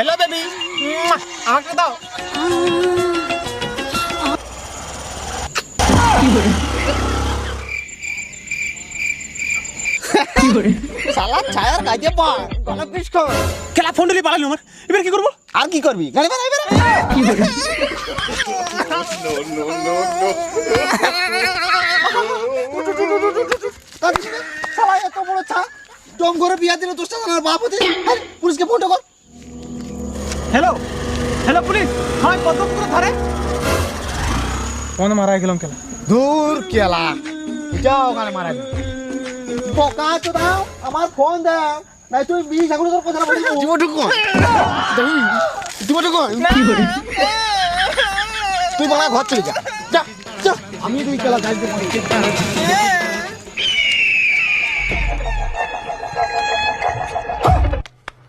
Hello baby, আমাকে দাও। শালা ছায়ার কাজে পা গলা পিস কর। খেলা ফোন দিলি পালালি আমার, এবার কি করবো? আর কি করবি? গাড়ি বাড়াই বেড়া। শালা এত বড় ছা জম করে বিয়া দিল দোষটা জানার বাপ হতে। পুলিশকে ফোনটা কর। হ্যালো হ্যালো পুলিশ, হ্যাঁ কত করে ধরে ফোন মারা গেলাম। খেলা দূর কেলা যাও ওখানে মারা দিল বোকা তো দাও আমার ফোন দাও নাই তুই বিষ এখন তোর কথা বলি জীবটুকু জীবটুকু তুই বলা ঘর চলে যা যা যা আমি দুই কেলা যাই